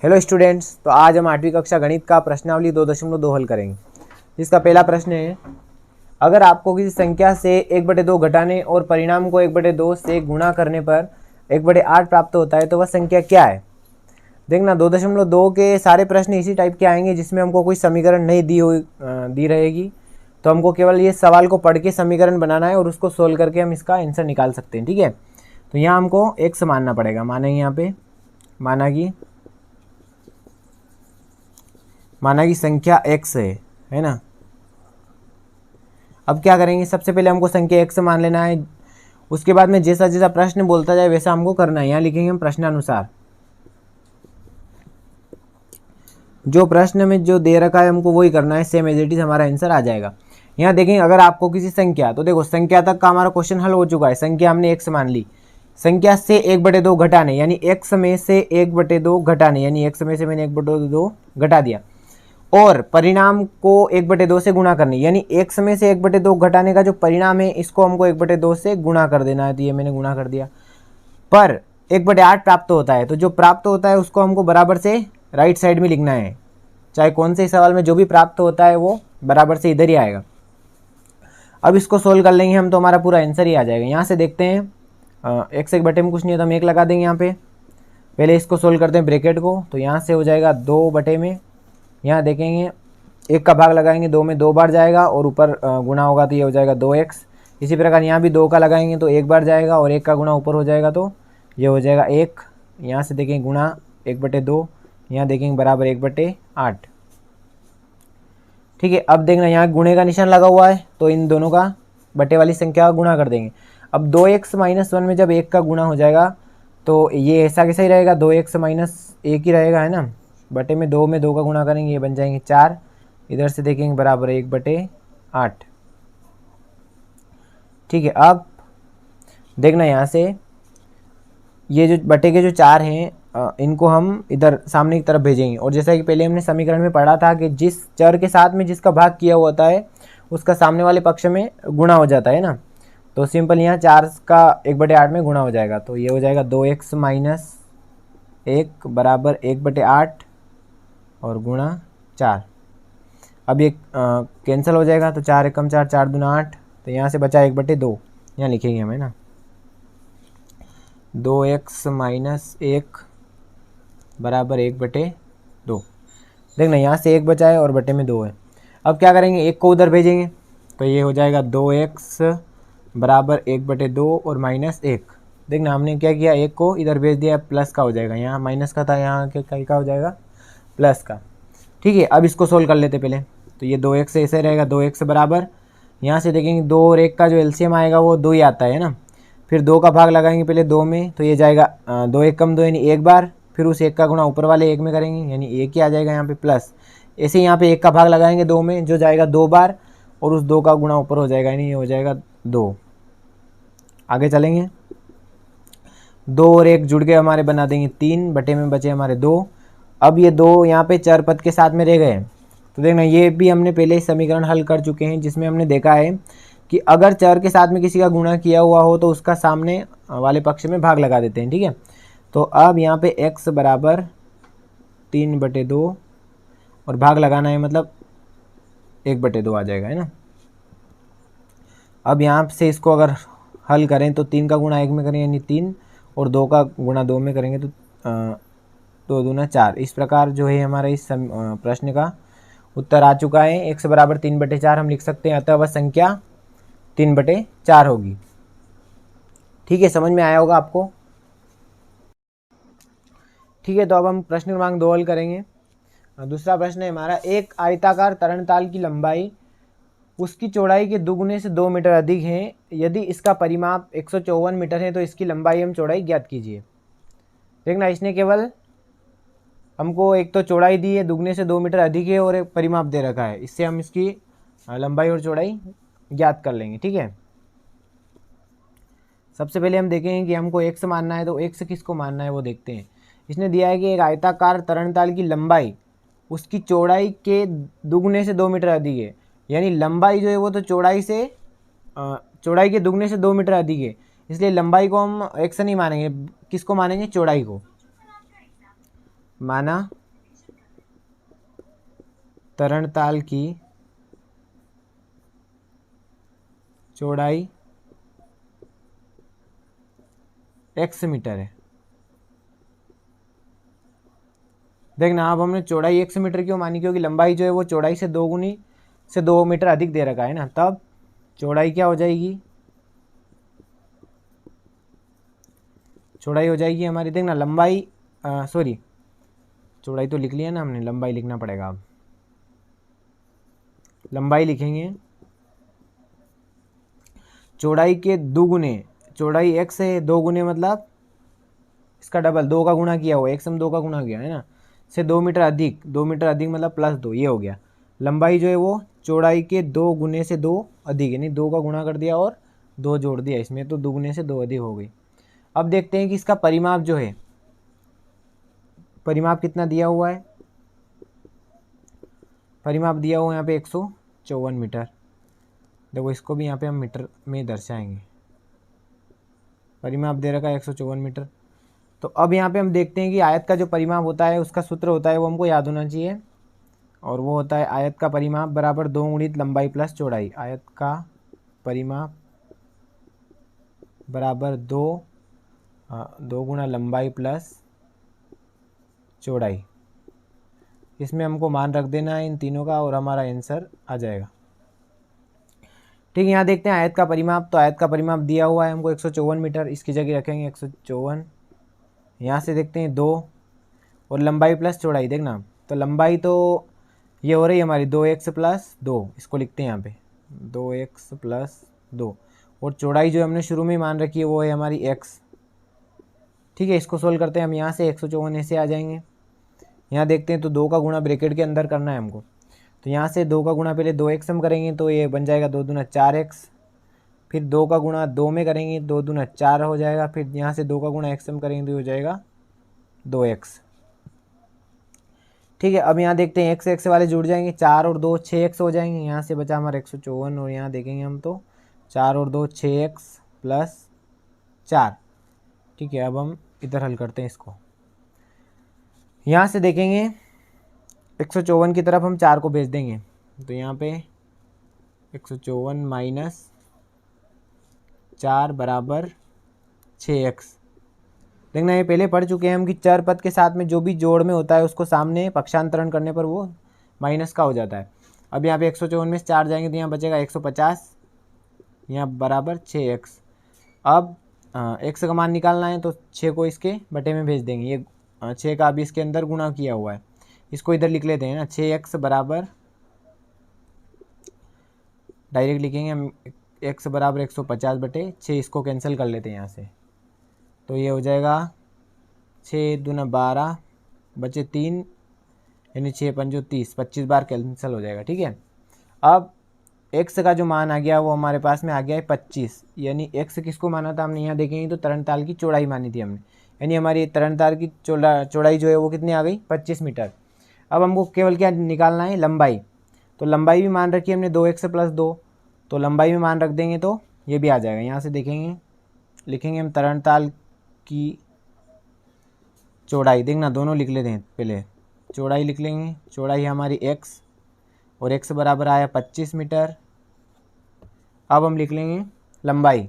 Hello students, तो आज हम 8वीं कक्षा गणित का प्रश्नावली 2.2 हल करेंगे। इसका पहला प्रश्न है, अगर आपको किसी संख्या से 1/2 घटाने और परिणाम को 1/2 से गुणा करने पर 1/8 प्राप्त होता है तो वह संख्या क्या है। देखना 2.2 के सारे प्रश्न इसी टाइप के आएंगे जिसमें हमको कोई समीकरण नहीं दी रहेगी, तो हमको केवल ये सवाल को पढ़ के समीकरण बनाना है और उसको सोल्व करके हम इसका आंसर निकाल सकते हैं। ठीक है, तो यहाँ हमको x मानना पड़ेगा। मानेंगे यहाँ पे माना कि संख्या x है ना। अब क्या करेंगे, सबसे पहले हमको संख्या x मान लेना है। उसके बाद में जैसा जैसा प्रश्न बोलता जाए वैसा हमको करना है। यहाँ लिखेंगे हम प्रश्नानुसार, जो प्रश्न में जो दे रखा है हमको वही करना है, सेम एज इट इज हमारा आंसर आ जाएगा। यहाँ देखेंगे, अगर आपको किसी संख्या, तो देखो संख्या तक का हमारा क्वेश्चन हल हो चुका है। संख्या हमने x मान ली, संख्या से 1/2 घटाने यानी x में से 1/2 घटाने यानी x में से मैंने 1/2 घटा दिया, और परिणाम को 1/2 से गुणा करनी यानी x में से 1/2 घटाने का जो परिणाम है इसको हमको 1/2 से गुणा कर देना है। तो ये मैंने गुणा कर दिया, पर 1/8 प्राप्त होता है। तो जो प्राप्त होता है उसको हमको बराबर से राइट साइड में लिखना है। चाहे कौन से सवाल में जो भी प्राप्त होता है वो बराबर से इधर ही आएगा। अब इसको सोल्व कर लेंगे हम तो हमारा पूरा आंसर ही आ जाएगा। यहाँ से देखते हैं, x 1/2 में कुछ नहीं है तो हम 1 लगा देंगे। यहाँ पे पहले इसको सोल्व करते हैं ब्रैकेट को, तो यहाँ से हो जाएगा 2/, में यहाँ देखेंगे 1 का भाग लगाएंगे 2 में 2 बार जाएगा और ऊपर गुणा होगा तो ये हो जाएगा 2x। इसी प्रकार यहाँ भी 2 का लगाएंगे तो 1 बार जाएगा और 1 का गुणा ऊपर हो जाएगा तो ये हो जाएगा 1। यहाँ से देखेंगे गुणा 1/2, यहाँ देखेंगे बराबर 1/8। ठीक है, अब देखना यहाँ गुणे का निशान लगा हुआ है तो इन दोनों का बटे वाली संख्या का गुणा कर देंगे। अब 2x - 1 में जब 1 का गुणा हो जाएगा तो ये ऐसा कैसा ही रहेगा, 2x - 1 ही रहेगा, है ना। बटे में 2 का गुणा करेंगे, ये बन जाएंगे 4। इधर से देखेंगे बराबर 1/8। ठीक है, अब देखना यहाँ से ये जो बटे के जो 4 हैं इनको हम इधर सामने की तरफ भेजेंगे। और जैसा कि पहले हमने समीकरण में पढ़ा था कि जिस चर के साथ में जिसका भाग किया हुआ होता है उसका सामने वाले पक्ष में गुणा हो जाता है ना। तो सिंपल यहाँ 4 का 1/8 में गुणा हो जाएगा, तो ये हो जाएगा 2x - 1 बराबर 1/8 और गुणा 4। अब ये कैंसिल हो जाएगा तो 4 एकम 4, 4 दूना 8, तो यहाँ से बचा 1/2। यहाँ लिखेंगे हमें ना 2x - 1 बराबर 1/2। देखना यहाँ से 1 बचा है और बटे में 2 है। अब क्या करेंगे, 1 को उधर भेजेंगे तो ये हो जाएगा 2x बराबर 1/2 और -1। देखना हमने क्या किया, 1 को इधर भेज दिया, प्लस का हो जाएगा। यहाँ माइनस का था, यहाँ क्या हो जाएगा प्लस का। ठीक है, अब इसको सोल्व कर लेते पहले। तो ये 2x ऐसे रहेगा, 2x बराबर यहाँ से देखेंगे 2 और 1 का जो एलसीएम आएगा वो 2 ही आता है ना। फिर 2 का भाग लगाएंगे पहले 2 में, तो ये जाएगा 2 एकम 2 यानी 1 बार, फिर उस 1 का गुणा ऊपर वाले 1 में करेंगे यानी 1 ही आ जाएगा यहाँ पे प्लस। ऐसे यहाँ पे 1 का भाग लगाएंगे 2 में, जो जाएगा 2 बार और उस 2 का गुणा ऊपर हो जाएगा यानी ये हो जाएगा 2। आगे चलेंगे, 2 और 1 जुड़ के हमारे बना देंगे 3, बटे में बचे हमारे 2। अब ये 2 यहाँ पे चर पद के साथ में रह गए। तो देखना ये भी हमने पहले समीकरण हल कर चुके हैं जिसमें हमने देखा है कि अगर चर के साथ में किसी का गुणा किया हुआ हो तो उसका सामने वाले पक्ष में भाग लगा देते हैं। ठीक है, तो अब यहाँ पे x बराबर 3/2 और भाग लगाना है मतलब 1/2 आ जाएगा, है ना। अब यहाँ से इसको अगर हल करें तो 3 का गुणा 1 में करें यानी 3, और 2 का गुणा 2 में करेंगे तो 2 दूना 4। इस प्रकार जो है हमारा इस प्रश्न का उत्तर आ चुका है। x बराबर 3/4 हम लिख सकते हैं, अतः वह संख्या 3/4 होगी। ठीक है, समझ में आया होगा आपको। ठीक है, तो अब हम प्रश्न क्रमांक 2 हल करेंगे। दूसरा प्रश्न है हमारा, एक आयताकार तरणताल की लंबाई उसकी चौड़ाई के दुगुने से 2 मीटर अधिक है। यदि इसका परिमाप 154 मीटर है तो इसकी लंबाई एवं चौड़ाई ज्ञात कीजिए। देखना इसने केवल हमको एक तो चौड़ाई दी है, दुगने से 2 मीटर अधिक है, और एक परिमाप दे रखा है। इससे हम इसकी लंबाई और चौड़ाई ज्ञात कर लेंगे। ठीक है, सबसे पहले हम देखेंगे कि हमको x मानना है, तो x किसको मानना है वो देखते हैं। इसने दिया है कि एक आयताकार तरणताल की लंबाई उसकी चौड़ाई के दुगने से 2 मीटर अधिक है, यानी लंबाई जो है वो तो चौड़ाई के दुगने से 2 मीटर अधिक है, इसलिए लंबाई को हम x नहीं मानेंगे, किसको मानेंगे, चौड़ाई को। माना तरणताल की चौड़ाई x मीटर है। देखना, अब हमने चौड़ाई x मीटर क्यों मानी, क्योंकि लंबाई जो है वो चौड़ाई से 2 मीटर अधिक दे रखा है ना, तब चौड़ाई क्या हो जाएगी, चौड़ाई हो जाएगी हमारी, देखना लंबाई सॉरी चौड़ाई तो लिख लिया ना हमने, लंबाई लिखना पड़ेगा। अब लंबाई लिखेंगे चौड़ाई के दुगुने, चौड़ाई x है, 2 गुने मतलब इसका डबल, 2 का गुणा किया हुआ, x हम 2 का गुणा किया है ना, से 2 मीटर अधिक, 2 मीटर अधिक मतलब +2, ये हो गया। लंबाई जो है वो चौड़ाई के 2 गुने से 2 अधिक, यानी 2 का गुणा कर दिया और 2 जोड़ दिया इसमें, तो 2 गुने से 2 अधिक हो गई। अब देखते हैं कि इसका परिमाप जो है, परिमाप कितना दिया हुआ है, परिमाप दिया हुआ है यहाँ पे 154 मीटर। देखो इसको भी यहाँ पे हम मीटर में दर्शाएंगे, परिमाप दे रखा है 154 मीटर। तो अब यहाँ पे हम देखते हैं कि आयत का जो परिमाप होता है उसका सूत्र होता है वो हमको याद होना चाहिए, और वो होता है आयत का परिमाप बराबर 2 गुणित लंबाई प्लस चौड़ाई। आयत का परिमाप बराबर 2 गुणा लंबाई प्लस चौड़ाई। इसमें हमको मान रख देना है इन तीनों का और हमारा आंसर आ जाएगा। ठीक है, यहाँ देखते हैं आयत का परिमाप, तो आयत का परिमाप दिया हुआ है हमको 154 मीटर, इसकी जगह रखेंगे 154। यहाँ से देखते हैं 2 और लंबाई प्लस चौड़ाई, देखना तो लंबाई तो ये हो रही है हमारी 2x + 2, इसको लिखते हैं यहाँ पे 2x + 2, और चौड़ाई जो हमने शुरू में मान रखी है वो है हमारी x। ठीक है, इसको सोल्व करते हैं हम, यहाँ से 154 ऐसे आ जाएंगे। यहाँ देखते हैं तो 2 का गुणा ब्रैकेट के अंदर करना है हमको, तो यहाँ से 2 का गुणा पहले 2x हम करेंगे तो ये बन जाएगा 2 दूना 4x, फिर 2 का गुणा 2 में करेंगे 2 दूना 4 हो जाएगा, फिर यहाँ से 2 का गुणा x हम करेंगे तो हो जाएगा 2x। ठीक है, अब यहाँ देखते हैं x x वाले जुड़ जाएंगे, 4 और 2 6x हो जाएंगे, यहाँ से बचा हमारा 154, और यहाँ देखेंगे हम तो 4 और 2 6x + 4। ठीक है, अब हम इधर हल करते हैं इसको, यहाँ से देखेंगे 154 की तरफ हम 4 को भेज देंगे, तो यहाँ पे 154 - 4 बराबर 6x। देखना ये पहले पढ़ चुके हैं हम कि चर पद के साथ में जो भी जोड़ में होता है उसको सामने पक्षांतरण करने पर वो माइनस का हो जाता है। अब यहाँ पे 154 में से 4 जाएंगे तो यहाँ बचेगा 150, यहाँ बराबर 6x। अब x का मान निकालना है तो 6 को इसके बटे में भेज देंगे, ये 6 का अभी इसके अंदर गुणा किया हुआ है, इसको इधर लिख लेते हैं ना, 6x बराबर, डायरेक्ट लिखेंगे हम x बराबर 150 बटे 6, इसको कैंसिल कर लेते हैं यहाँ से, तो ये हो जाएगा 6 दूना 12 बचे 3, यानी 6 पंजो 30, 25 बार कैंसिल हो जाएगा। ठीक है, अब x का जो मान आ गया वो हमारे पास में आ गया है 25, यानी x किसको माना था हमने, यहाँ देखेंगे तो तरणताल की चौड़ाई मानी थी हमने, यानी हमारी तरणताल की चौड़ाई जो है वो कितनी आ गई 25 मीटर। अब हमको केवल क्या निकालना है, लंबाई, तो लंबाई भी मान रखी है हमने 2x + 2, तो लंबाई भी मान रख देंगे तो ये भी आ जाएगा। यहाँ से देखेंगे लिखेंगे हम तरणताल की चौड़ाई, देखना दोनों लिख लेते हैं, पहले चौड़ाई लिख लेंगे, चौड़ाई हमारी x और x बराबर आया 25 मीटर। अब हम लिख लेंगे लंबाई,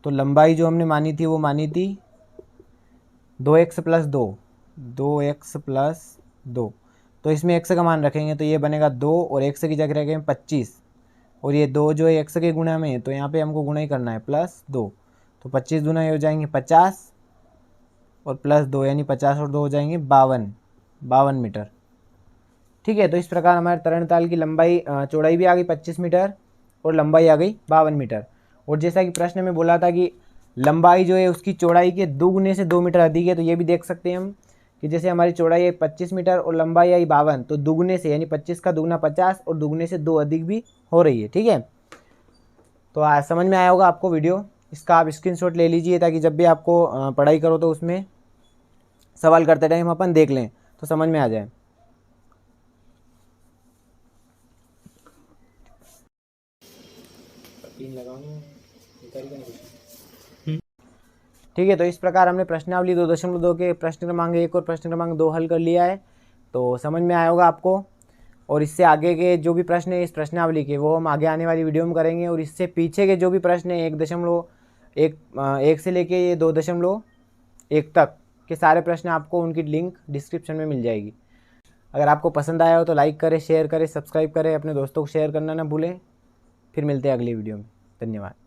तो लंबाई जो हमने मानी थी वो मानी थी 2x + 2, 2x + 2, तो इसमें x का मान रखेंगे तो ये बनेगा 2 और x की जगह रखेंगे 25, और ये 2 जो है x के गुणा में है तो यहाँ पे हमको गुणा ही करना है +2, तो 25 दूना ये हो जाएंगे 50 और +2 यानी 50 और 2 हो जाएंगे 52 मीटर। ठीक है, तो इस प्रकार हमारे तरणताल की लंबाई चौड़ाई भी आ गई 25 मीटर और लंबाई आ गई 52 मीटर। और जैसा कि प्रश्न में बोला था कि लंबाई जो है उसकी चौड़ाई के 2 गुने से 2 मीटर अधिक है, तो ये भी देख सकते हैं हम कि जैसे हमारी चौड़ाई है 25 मीटर और लंबाई आई 52, तो दुगने से यानी 25 का दुगना 50 और दुगने से 2 अधिक भी हो रही है। ठीक है, तो समझ में आया होगा आपको वीडियो, इसका आप स्क्रीनशॉट ले लीजिए ताकि जब भी आपको पढ़ाई करो तो उसमें सवाल करते टाइम अपन देख लें तो समझ में आ जाए। ठीक है, तो इस प्रकार हमने प्रश्नावली 2.2 के प्रश्न क्रमांक 1 और प्रश्न क्रमांक 2 हल कर लिया है। तो समझ में आया होगा आपको। और इससे आगे के जो भी प्रश्न है इस प्रश्नावली के, वो हम आगे आने वाली वीडियो में करेंगे। और इससे पीछे के जो भी प्रश्न है 1 से लेके ये 2.1 तक के सारे प्रश्न आपको उनकी लिंक डिस्क्रिप्शन में मिल जाएगी। अगर आपको पसंद आया हो तो लाइक करें, शेयर करें, सब्सक्राइब करें, अपने दोस्तों को शेयर करना ना भूलें। फिर मिलते हैं अगली वीडियो में। धन्यवाद।